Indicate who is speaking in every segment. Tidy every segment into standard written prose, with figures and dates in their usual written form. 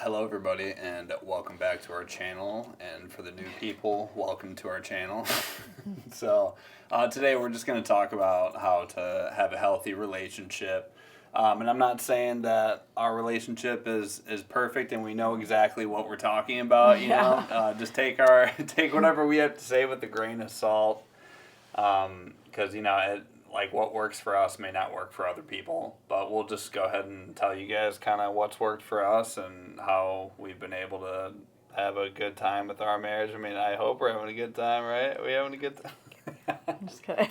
Speaker 1: Hello everybody and welcome back to our channel, and for the new people, welcome to our channel. Today we're just going to talk about how to have a healthy relationship. And I'm not saying that our relationship is perfect and we know exactly what we're talking about, you know. Just take whatever we have to say with a grain of salt, because like what works for us may not work for other people, but we'll just go ahead and tell you guys kind of what's worked for us and how we've been able to have a good time with our marriage. I mean, I hope we're having a good time, right? Are we having a good time?
Speaker 2: I'm just kidding.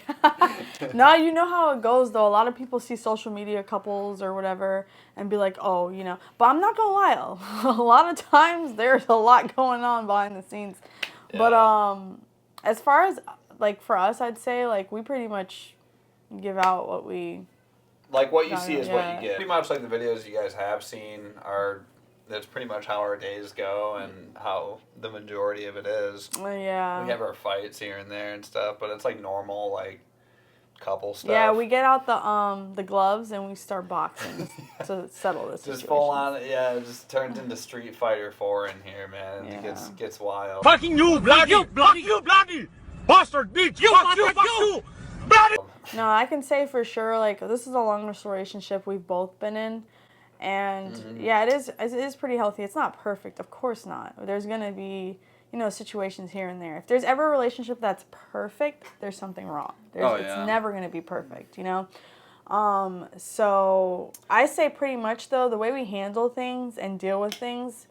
Speaker 2: No, you know how it goes though. A lot of people see social media couples or whatever and be like, oh, you know. But I'm not gonna lie, a lot of times there's a lot going on behind the scenes. Yeah. But as far as like for us, I'd say like we pretty much give out what we
Speaker 1: like what you see is what you get. Pretty much like the videos you guys have seen that's pretty much how our days go and how the majority of it is.
Speaker 2: Yeah.
Speaker 1: We have our fights here and there and stuff, but it's like normal like couple stuff.
Speaker 2: Yeah, we get out the gloves and we start boxing to settle this situation.
Speaker 1: Just full on, it just turns into Street Fighter 4 in here, man. Yeah. It gets wild.
Speaker 3: Fucking you, bloody, bloody bastard, bitch, fuck you.
Speaker 2: No, I can say for sure, like, this is the longest relationship we've both been in. And, yeah, it is pretty healthy. It's not perfect. Of course not. There's going to be, situations here and there. If there's ever a relationship that's perfect, there's something wrong. It's never going to be perfect, So I say pretty much, though, the way we handle things and deal with things,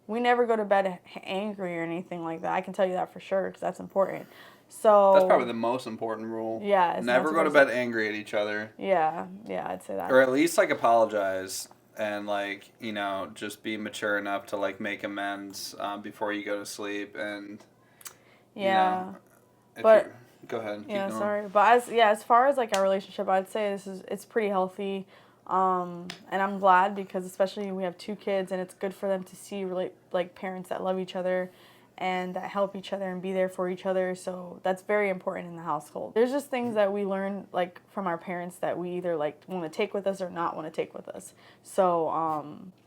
Speaker 2: we never go to bed angry or anything like that. I can tell you that for sure because that's important. So
Speaker 1: that's probably the most important rule.
Speaker 2: Yeah.
Speaker 1: Never go to bed angry at each other.
Speaker 2: Yeah, I'd say that.
Speaker 1: Or at least like apologize and like, just be mature enough to like make amends before you go to sleep and
Speaker 2: yeah.
Speaker 1: But go ahead.
Speaker 2: Yeah, sorry. But as far as like our relationship, I'd say it's pretty healthy. And I'm glad because especially we have 2 kids and it's good for them to see like parents that love each other and that help each other and be there for each other. So that's very important in the household. There's just things that we learn like from our parents that we either like want to take with us or not want to take with us. So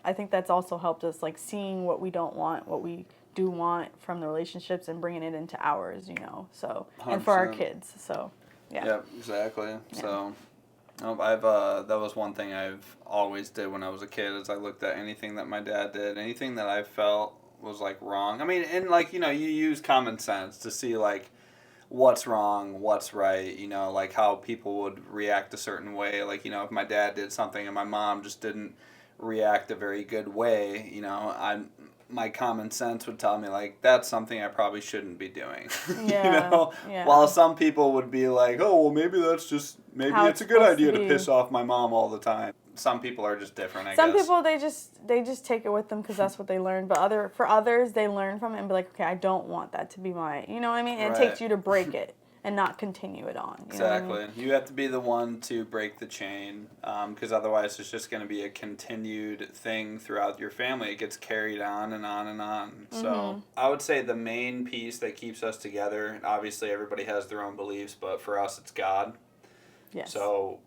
Speaker 2: I think that's also helped us like seeing what we don't want, what we do want from the relationships and bringing it into ours, So 100%. And for our kids. So yeah.
Speaker 1: Yep, exactly. Yeah. So that was one thing I've always did when I was a kid is I looked at anything that my dad did, anything that I felt was like wrong. I mean, and like, you use common sense to see like what's wrong, what's right, like how people would react a certain way. Like, if my dad did something and my mom just didn't react a very good way, my common sense would tell me like that's something I probably shouldn't be doing.
Speaker 2: Yeah.
Speaker 1: While some people would be like, oh, well, maybe it's a good idea to piss off my mom all the time. Some people are just different, I guess.
Speaker 2: Some people, they just take it with them because that's what they learned. But for others, they learn from it and be like, okay, I don't want that to be my, you know what I mean? And It takes you to break it and not continue it on.
Speaker 1: Exactly. You have to be the one to break the chain because otherwise it's just going to be a continued thing throughout your family. It gets carried on and on and on. So I would say the main piece that keeps us together, obviously everybody has their own beliefs, but for us it's God.
Speaker 2: Yes.
Speaker 1: So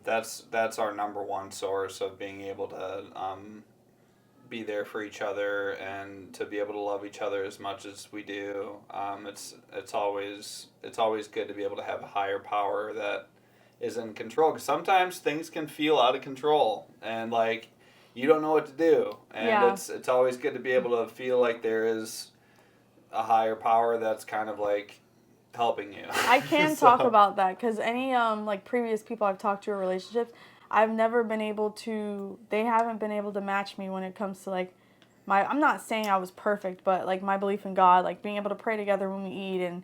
Speaker 1: that's our number one source of being able to be there for each other and to be able to love each other as much as we do. It's always good to be able to have a higher power that is in control, because sometimes things can feel out of control and like you don't know what to do, and it's always good to be able to feel like there is a higher power that's kind of like helping you.
Speaker 2: I can talk about that because any like previous people I've talked to in relationships, I've never been able to, they haven't been able to match me when it comes to like I'm not saying I was perfect, but like my belief in God, like being able to pray together when we eat and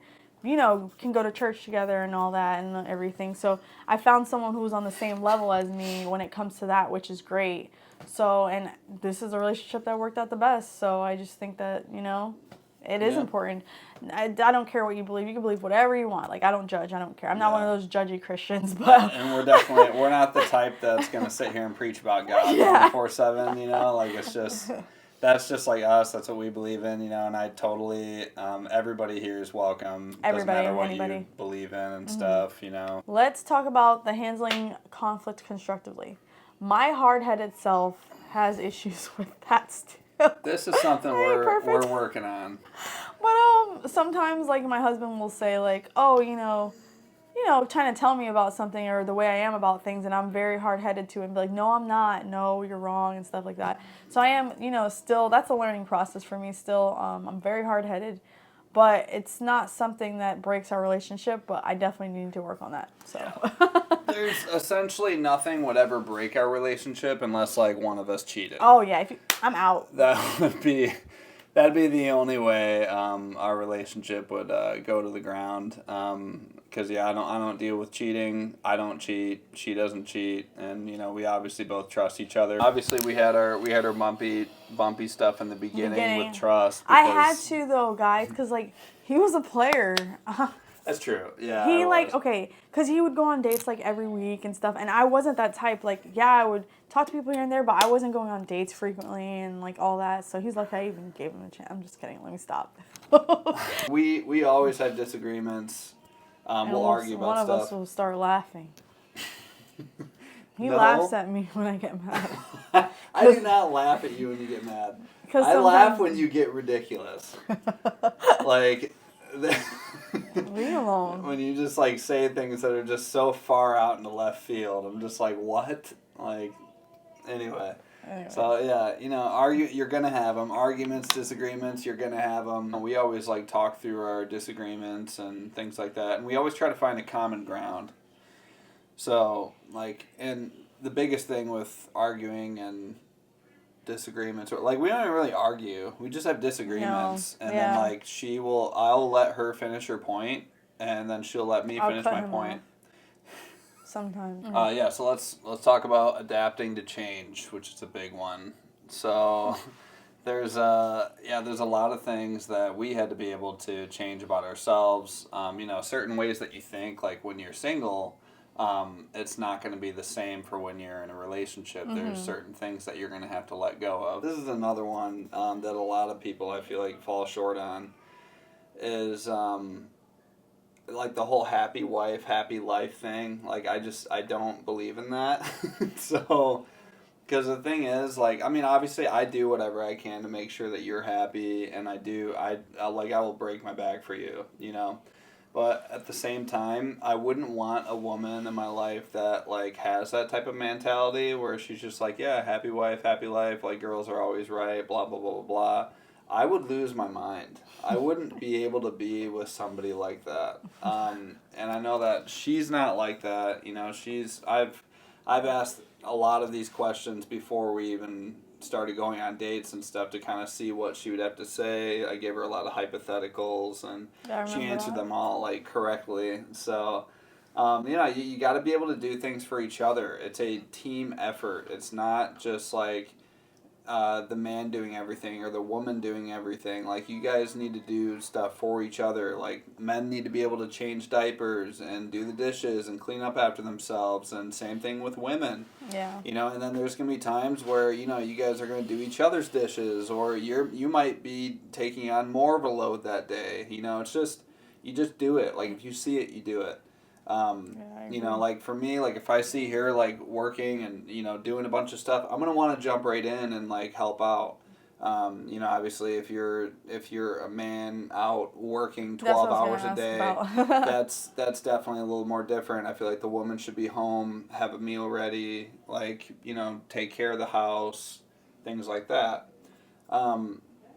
Speaker 2: can go to church together and all that and everything. So I found someone who's on the same level as me when it comes to that, which is great. So, and this is a relationship that worked out the best. So I just think that, it is important. I don't care what you believe. You can believe whatever you want. Like, I don't judge. I don't care. I'm not one of those judgy Christians. But
Speaker 1: and we're not the type that's going to sit here and preach about God 24/7, Like, that's just like us. That's what we believe in, and I totally, everybody here is welcome. Doesn't matter what you believe in and stuff,
Speaker 2: Let's talk about the handling conflict constructively. My hard-headed self has issues with that
Speaker 1: This is something
Speaker 2: I ain't
Speaker 1: we're
Speaker 2: perfect.
Speaker 1: working on.
Speaker 2: But sometimes like my husband will say like, oh, trying to tell me about something or the way I am about things, and I'm very hard-headed to him, be like, no, I'm not, no, you're wrong, and stuff like that. So I am, still, that's a learning process for me still. I'm very hard-headed, but it's not something that breaks our relationship, but I definitely need to work on that, so.
Speaker 1: There's essentially nothing would ever break our relationship unless like one of us cheated.
Speaker 2: Oh yeah, I'm out.
Speaker 1: That'd be the only way our relationship would go to the ground. Because I don't deal with cheating. I don't cheat. She doesn't cheat, and we obviously both trust each other. Obviously, we had our bumpy stuff in the beginning with trust.
Speaker 2: I had to though, guys, because like he was a player.
Speaker 1: That's true. Yeah.
Speaker 2: He because he would go on dates like every week and stuff, and I wasn't that type. Like, yeah, I would talk to people here and there, but I wasn't going on dates frequently and like all that. So he's like, I even gave him a chance. I'm just kidding. Let me stop.
Speaker 1: We always have disagreements. We'll argue about stuff.
Speaker 2: One of us will start laughing. He
Speaker 1: No.
Speaker 2: laughs at me when I get mad.
Speaker 1: I do not laugh at you when you get mad. I laugh when you get ridiculous. Like.
Speaker 2: Leave me alone.
Speaker 1: When you just like say things that are just so far out in the left field, I'm just like, what? Like, anyway. So yeah, you're gonna have them. Arguments, disagreements, you're gonna have them. We always like talk through our disagreements and things like that, and we always try to find a common ground. So like, and the biggest thing with arguing and disagreements, or like we don't even really argue, we just have disagreements, and then like I'll let her finish her point, and then she'll let me finish my point.
Speaker 2: Sometimes.
Speaker 1: So let's talk about adapting to change, which is a big one. So there's a lot of things that we had to be able to change about ourselves. Certain ways that you think, like when you're single, it's not going to be the same for when you're in a relationship. There's certain things that you're going to have to let go of. This is another one that a lot of people I feel like fall short on is like the whole happy wife, happy life thing. Like I don't believe in that. So, because the thing is, like, I mean, obviously I do whatever I can to make sure that you're happy, and I will break my back for you, But at the same time, I wouldn't want a woman in my life that like has that type of mentality where she's just like, yeah, happy wife, happy life, like girls are always right, blah blah blah blah blah. I would lose my mind. I wouldn't be able to be with somebody like that. And I know that she's not like that. I've asked a lot of these questions before we even started going on dates and stuff to kind of see what she would have to say. I gave her a lot of hypotheticals, and she answered them all like correctly. So, you got to be able to do things for each other. It's a team effort. It's not just like the man doing everything or the woman doing everything. Like, you guys need to do stuff for each other. Like, men need to be able to change diapers and do the dishes and clean up after themselves, and same thing with women.
Speaker 2: Yeah.
Speaker 1: And then there's going to be times where, you guys are going to do each other's dishes, or you might be taking on more of a load that day. It's just, you just do it. Like, if you see it, you do it. Like for me, like if I see her like working and doing a bunch of stuff, I'm gonna want to jump right in and like help out. Obviously if you're a man out working 12 hours a day, that's definitely a little more different. I feel like the woman should be home, have a meal ready, like take care of the house, things like that.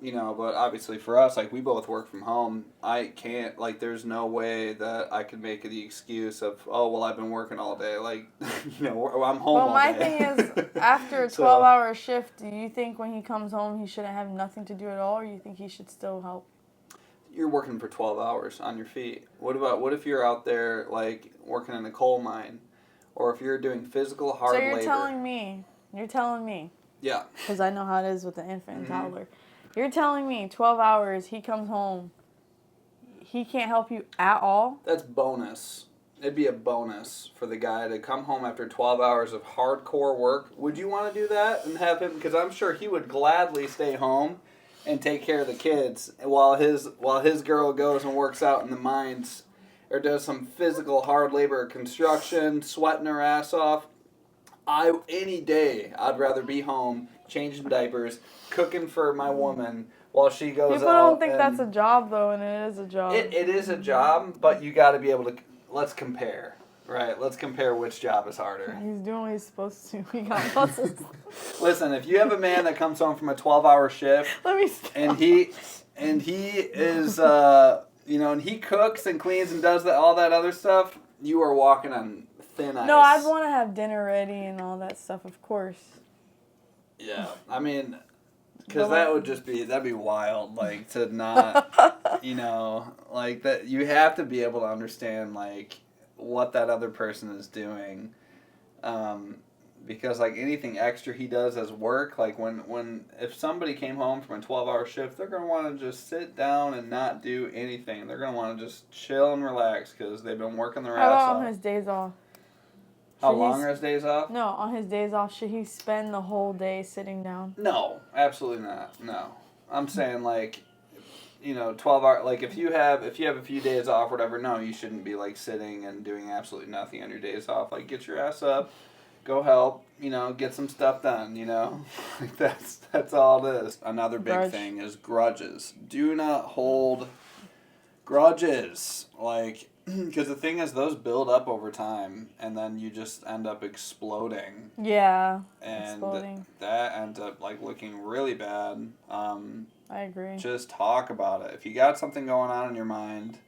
Speaker 1: But obviously for us, like, we both work from home. I can't, like, there's no way that I could make the excuse of, oh, well, I've been working all day. Like, I'm home all day.
Speaker 2: Well, my thing is, after a 12-hour shift, do you think when he comes home he shouldn't have nothing to do at all, or you think he should still help?
Speaker 1: You're working for 12 hours on your feet. What if you're out there, like, working in a coal mine? Or if you're doing physical hard labor?
Speaker 2: So you're telling me.
Speaker 1: Yeah.
Speaker 2: Because I know how it is with an infant and toddler. You're telling me 12 hours, he comes home, he can't help you at all?
Speaker 1: That's bonus. It'd be a bonus for the guy to come home after 12 hours of hardcore work. Would you want to do that and have him? Because I'm sure he would gladly stay home and take care of the kids while his girl goes and works out in the mines or does some physical hard labor, construction, sweating her ass off. Any day, I'd rather be home changing diapers, cooking for my woman while she goes
Speaker 2: People
Speaker 1: out.
Speaker 2: don't think that's a job though, and it is a job.
Speaker 1: It is a job, but you got to be able to. Let's compare, right? Let's compare which job is harder.
Speaker 2: He's doing what he's supposed to. He got muscles.
Speaker 1: Listen, if you have a man that comes home from a 12-hour shift,
Speaker 2: Let me stop.
Speaker 1: and he is and he cooks and cleans and does all that other stuff, you are walking on thin ice.
Speaker 2: No, I'd want to have dinner ready and all that stuff, of course.
Speaker 1: Yeah, I mean, because
Speaker 2: But
Speaker 1: that'd be wild, like, to not, like, that you have to be able to understand, like, what that other person is doing, because, like, anything extra he does as work, like, if somebody came home from a 12-hour shift, they're going to want to just sit down and not do anything. They're going to want to just chill and relax because they've been working their
Speaker 2: How
Speaker 1: ass
Speaker 2: about on
Speaker 1: off.
Speaker 2: his days off?
Speaker 1: How
Speaker 2: Should he
Speaker 1: long are his days off?
Speaker 2: No, on his days off, should he spend the whole day sitting down?
Speaker 1: No, absolutely not. No. I'm saying, like, 12 hour, like, if you have a few days off, whatever, no, you shouldn't be, like, sitting and doing absolutely nothing on your days off. Like, get your ass up, go help, get some stuff done, Like, that's all it is. Another big thing is grudges. Do not hold grudges. Like, because the thing is, those build up over time, and then you just end up exploding.
Speaker 2: Yeah,
Speaker 1: And
Speaker 2: exploding.
Speaker 1: that ends up, like, looking really bad.
Speaker 2: I agree.
Speaker 1: Just talk about it. If you got something going on in your mind,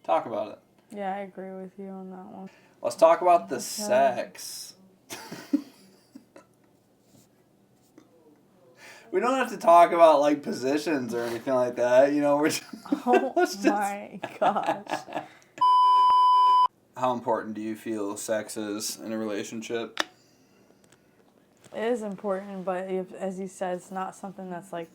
Speaker 1: talk about it.
Speaker 2: Yeah, I agree with you on that one.
Speaker 1: Let's talk about the sex. We don't have to talk about, like, positions or anything like that. We're just,
Speaker 2: Oh
Speaker 1: let's just...
Speaker 2: my gosh.
Speaker 1: How important do you feel sex is in a relationship?
Speaker 2: It is important, but as you said, it's not something that's like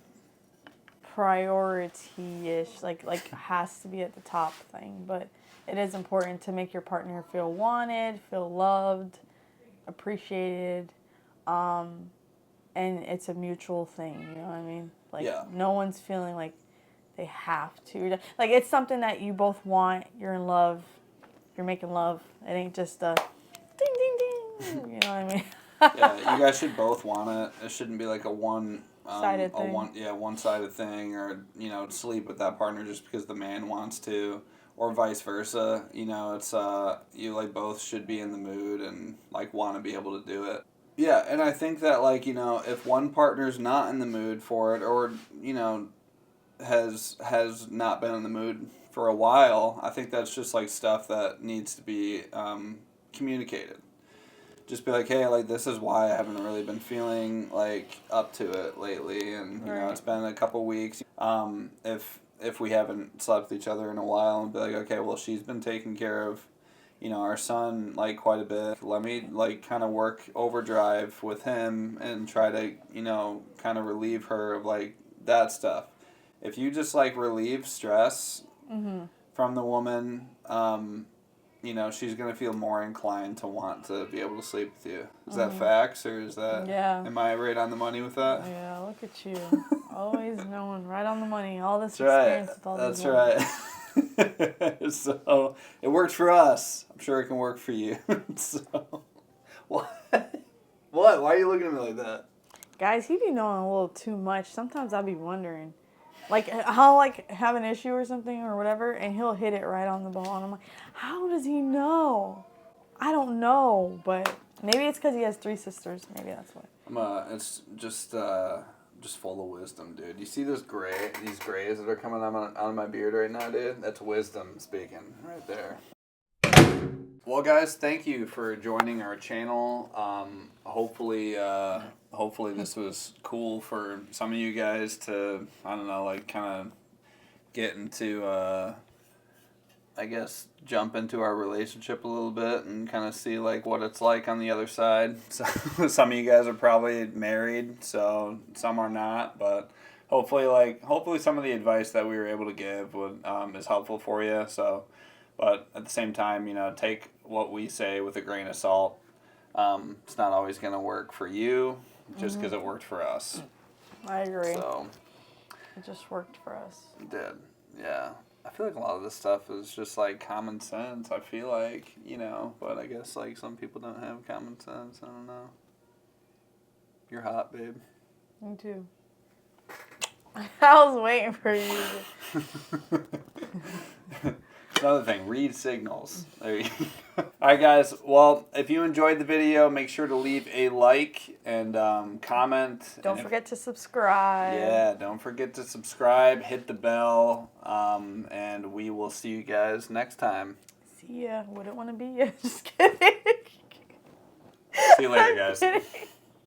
Speaker 2: priority-ish, like has to be at the top thing. But it is important to make your partner feel wanted, feel loved, appreciated, and it's a mutual thing. You know what I mean? Like no one's feeling like they have to. Like it's something that you both want. You're in love. You're making love. It ain't just a ding ding ding. You know what I mean?
Speaker 1: Yeah, you guys should both want it. It shouldn't be like a one-sided
Speaker 2: thing.
Speaker 1: One-sided thing, or sleep with that partner just because the man wants to, or vice versa. It's you like both should be in the mood and like want to be able to do it. Yeah, and I think that like if one partner's not in the mood for it, or has not been in the mood for a while, I think that's just like stuff that needs to be communicated. Just be like, hey, like this is why I haven't really been feeling like up to it lately, and it's been a couple weeks. If we haven't slept with each other in a while, and be like, okay, well she's been taking care of, our son like quite a bit. Let me like kind of work overdrive with him and try to kind of relieve her of like that stuff. If you just like relieve stress from the woman, she's going to feel more inclined to want to be able to sleep with you. Is that facts, or is that...
Speaker 2: Yeah.
Speaker 1: Am I right on the money with that?
Speaker 2: Yeah, look at you. Always knowing, right on the money. All this
Speaker 1: That's
Speaker 2: experience with all
Speaker 1: That's
Speaker 2: these women.
Speaker 1: right. So, it worked for us. I'm sure it can work for you. So, what? What? Why are you looking at me like that?
Speaker 2: Guys, he be knowing a little too much. Sometimes I be wondering. Like, I'll, like, have an issue or something or whatever, and he'll hit it right on the ball. And I'm like, how does he know? I don't know, but maybe it's because he has 3 sisters. Maybe that's why.
Speaker 1: It's just full of wisdom, dude. You see these grays that are coming out of my beard right now, dude? That's wisdom speaking right there. Well, guys, thank you for joining our channel. Hopefully this was cool for some of you guys to, I don't know, like kind of get into, I guess, jump into our relationship a little bit and kind of see like what it's like on the other side. So some of you guys are probably married, so some are not, but hopefully some of the advice that we were able to give is helpful for you. So, but at the same time, take what we say with a grain of salt. It's not always going to work for you just because it worked for us.
Speaker 2: I agree.
Speaker 1: So
Speaker 2: it just worked for us.
Speaker 1: It did. Yeah. I feel like a lot of this stuff is just like common sense. I feel like, but I guess like some people don't have common sense. I don't know. You're hot, babe.
Speaker 2: Me too. I was waiting for you.
Speaker 1: Another thing, read signals. There you go. All right, guys. Well, if you enjoyed the video, make sure to leave a like and comment.
Speaker 2: Don't forget to subscribe.
Speaker 1: Yeah, don't forget to subscribe, hit the bell, and we will see you guys next time.
Speaker 2: See ya. Wouldn't want to be ya. Just kidding.
Speaker 1: See you later, guys.